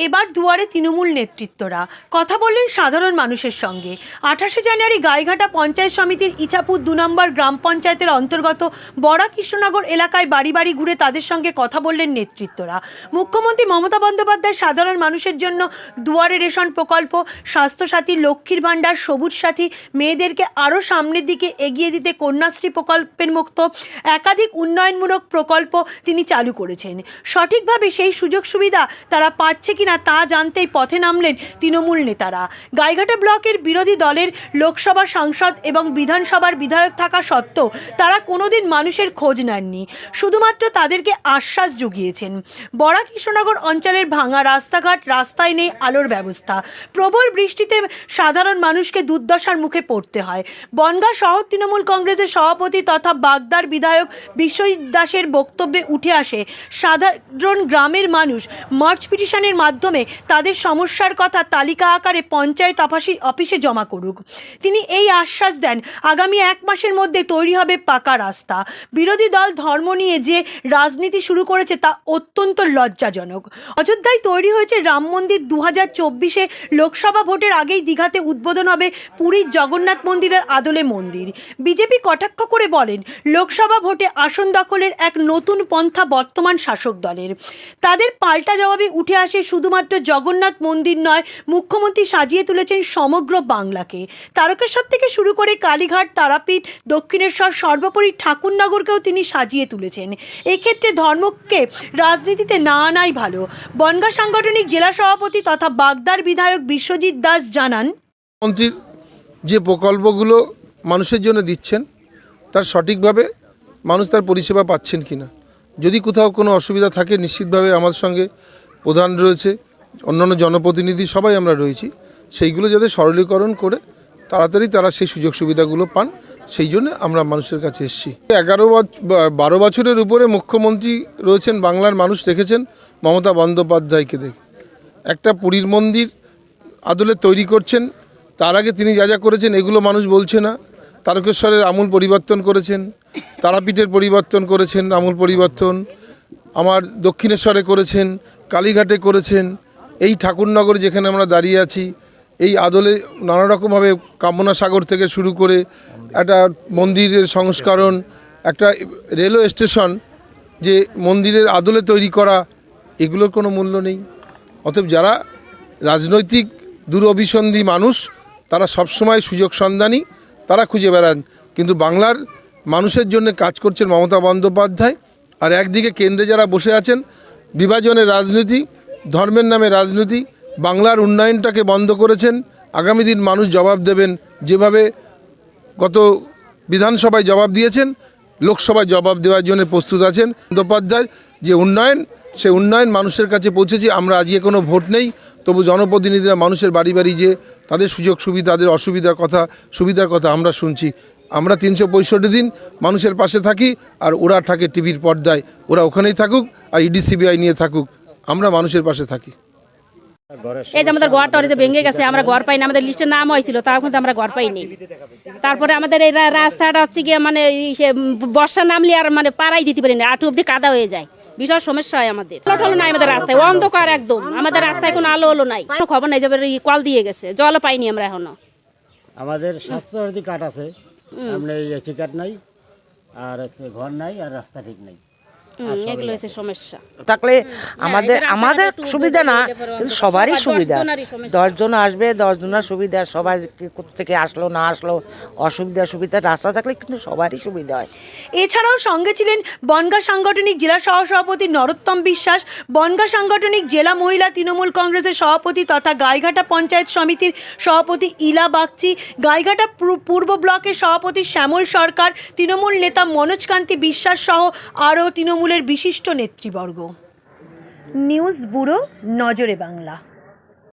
এবার দুয়ারে তৃণমূল নেতৃত্বরা কথা বললেন সাধারণ মানুষের সঙ্গে। 28শে জানুয়ারি গাইঘাটা পঞ্চায়েত সমিতির ইছাপুর 2 নম্বর গ্রাম পঞ্চায়েতের অন্তর্গত বড়া কৃষ্ণনগর এলাকায় বাড়ি বাড়ি ঘুরে তাদের সঙ্গে কথা বললেন নেতৃত্বরা। মুখ্যমন্ত্রী মমতা বন্দ্যোপাধ্যায় সাধারণ মানুষের জন্য দুয়ারে রেশন প্রকল্প, স্বাস্থ্যসাথী, লক্ষ্মীর ভাণ্ডার, সবুজ সাথী, মেয়েদেরকে আরও সামনের দিকে এগিয়ে দিতে কন্যাশ্রী প্রকল্পের মতো একাধিক উন্নয়নমূলক প্রকল্প তিনি চালু করেছেন। সঠিকভাবে সেই সুযোগ সুবিধা তারা পাচ্ছে কিনা তা জানতেই পথে নামলেন তৃণমূল নেতারা। গাইঘাটা ব্লকের বিরোধী দলের লোকসভা সাংসদ এবং বিধানসভার বিধায়ক থাকা সত্ত্বেও তারা কোনোদিন মানুষের খোঁজ নেননি, শুধুমাত্র তাদেরকে আশ্বাস জুগিয়েছেন। বড়া কৃষ্ণনগর অঞ্চলের ভাঙা রাস্তাঘাট, রাস্তায় নেই আলোর ব্যবস্থা, প্রবল বৃষ্টিতে সাধারণ মানুষকে দুর্দশার মুখে পড়তে হয়। বনগাঁ শহর তৃণমূল কংগ্রেসের সভাপতি তথা বাগদার বিধায়ক বিশ্বজিৎ দাসের বক্তব্যে উঠে আসে সাধারণ গ্রামের মানুষ মার্চ পিটিশনের মাধ্যমে তাদের সমস্যার কথা তালিকা আকারে পঞ্চায়েত অফিসে জমা করুক। তিনি এই আশ্বাস দেন আগামী 1 মাসের মধ্যে তৈরি হবে পাকা রাস্তা। বিরোধী দল ধর্ম নিয়ে যে রাজনীতি শুরু করেছে তা অত্যন্ত লজ্জাজনক। অযোধ্যায় তৈরি হয়েছে রাম মন্দির, 2024-এ লোকসভা ভোটের আগেই দীঘাতে উদ্বোধন হবে পুরীর জগন্নাথ মন্দিরের আদলে মন্দির। বিজেপি কটাক্ষ করে বলেন লোকসভা ভোটে আসন দখলের এক নতুন পন্থা বর্তমান শাসক দলের। তাদের পাল্টা জবাবে উঠে আসে শুধুমাত্র জগন্নাথ মন্দির নয়, মুখ্যমন্ত্রী সাজিয়ে তুলেছেন সমগ্র বাংলাকে। তারকেশ্বর থেকে শুরু করে কালীঘাট, তারাপীঠ, দক্ষিণেশ্বর, সর্বোপরি ঠাকুরনগরকেও তিনি সাজিয়ে তুলেছেন। এক্ষেত্রে ধর্মকে রাজনীতিতে না আনাই ভালো। বনগাঁ সাংগঠনিক জেলা সভাপতি তথা বাগদার বিধায়ক বিশ্বজিৎ দাস জানান, মন্ত্রীর যে প্রকল্পগুলো মানুষের জন্য দিচ্ছেন তার সঠিকভাবে মানুষ তার পরিষেবা পাচ্ছেন কিনা, যদি কোথাও কোনো অসুবিধা থাকে নিশ্চিতভাবে আমাদের সঙ্গে প্রধান রয়েছে, অন্যান্য জনপ্রতিনিধি সবাই আমরা রয়েছি, সেইগুলো যাতে সরলীকরণ করে তাড়াতাড়ি তারা সেই সুযোগ সুবিধাগুলো পান, সেই জন্য আমরা মানুষের কাছে এসেছি। 12 বছরের উপরে মুখ্যমন্ত্রী রয়েছেন, বাংলার মানুষ দেখেছেন মমতা বন্দ্যোপাধ্যায়কে দেখে। একটা পুরীর মন্দির আদলে তৈরি করছেন, তার আগে তিনি যা যা করেছেন এগুলো মানুষ বলছে না। তারকেশ্বরের আমূল পরিবর্তন করেছেন, তারাপীঠের পরিবর্তন করেছেন, আমূল পরিবর্তন আমার দক্ষিণেশ্বরে করেছেন, কালীঘাটে করেছেন, এই ঠাকুরনগর যেখানে আমরা দাঁড়িয়ে আছি এই আদলে নানা রকমভাবে কামনা সাগর থেকে শুরু করে একটা মন্দিরের সংস্করণ, একটা রেলওয়ে স্টেশন যে মন্দিরের আদলে তৈরি করা, এগুলোর কোনো মূল্য নেই। অতএব যারা রাজনৈতিক দুরভিসন্ধি মানুষ তারা সবসময় সুযোগ সন্ধানী, তারা খুঁজে বেড়ান, কিন্তু বাংলার মানুষের জন্য কাজ করছেন মমতা বন্দ্যোপাধ্যায়। আর একদিকে কেন্দ্রে যারা বসে আছেন বিভাজনের রাজনীতি, ধর্মের নামে রাজনীতি, বাংলার উন্নয়নটাকে বন্ধ করেছেন। আগামী দিন মানুষ জবাব দেবেন, যেভাবে গত বিধানসভায় জবাব দিয়েছেন লোকসভায় জবাব দেওয়ার জন্য প্রস্তুত আছেন। বন্দ্যোপাধ্যায়ের যে উন্নয়ন, সে উন্নয়ন মানুষের কাছে পৌঁছেছে। আমরা আজকে কোনো ভোট নেই, তবু জনপ্রতিনিধিরা মানুষের বাড়ি বাড়ি যে তাদের সুযোগ সুবিধা, তাদের অসুবিধার কথা, সুবিধার কথা আমরা শুনছি। আমরা 365 দিন মানুষের পাশে থাকি, আর ওরা থাকে টিভির পর্দায়, ওরা ওখানেই থাকুক আর ইডি সিবিআই নিয়ে থাকুক, আমরা মানুষের পাশে থাকি। এই যে আমাদের ঘরটা যে ভেঙে গেছে, আমরা ঘর পাইনি, আমাদের লিস্টে নাম হয়েছিল তাও কিন্তু আমরা ঘর পাইনি। তারপরে আমাদের এই রাস্তাটা হচ্ছে গিয়ে মানে বর্ষা নামলে আর মানে পাড়াই দিতে পারি না, আটু অব্দি কাদা হয়ে যায়, বিশাল সমস্যা হয় আমাদের। আলো নাই আমাদের রাস্তায়, অন্ধকার একদম, আমাদের রাস্তায় কোনো আলো নাই, কোনো খবর নাই, যাবে কল দিয়ে গেছে, জলও পাইনি আমরা এখনো। আমাদের স্বাস্থ্যসাথী কার্ড আছে, আমরা এসি কার্ড নাই, আর ঘর নাই, আর রাস্তা ঠিক নাই, এগুলো হচ্ছে সমস্যা। থাকলে আমাদের সুবিধা না, কিন্তু সবারই সুবিধা। 10 জন আসবে, 10 জনের সুবিধা, সবাই কোথা থেকে আসলো না আসলো অসুবিধা সুবিধা, রাস্তা থাকলে কিন্তু সবারই সুবিধা হয়। এছাড়াও সঙ্গে ছিলেন বনগাঁ সাংগঠনিক জেলা সহসভাপতি নরোত্তম বিশ্বাস, বনগাঁ সাংগঠনিক জেলা মহিলা তৃণমূল কংগ্রেসের সভাপতি তথা গাইঘাটা পঞ্চায়েত সমিতির সভাপতি ইলা বাগচি, গাইঘাটা পূর্ব ব্লকের সভাপতি শ্যামল সরকার, তৃণমূল নেতা মনোজ কান্তি বিশ্বাস সহ আরও তৃণমূলের বিশিষ্ট নেতৃবর্গ। নিউজ ব্যুরো, নজরে বাংলা।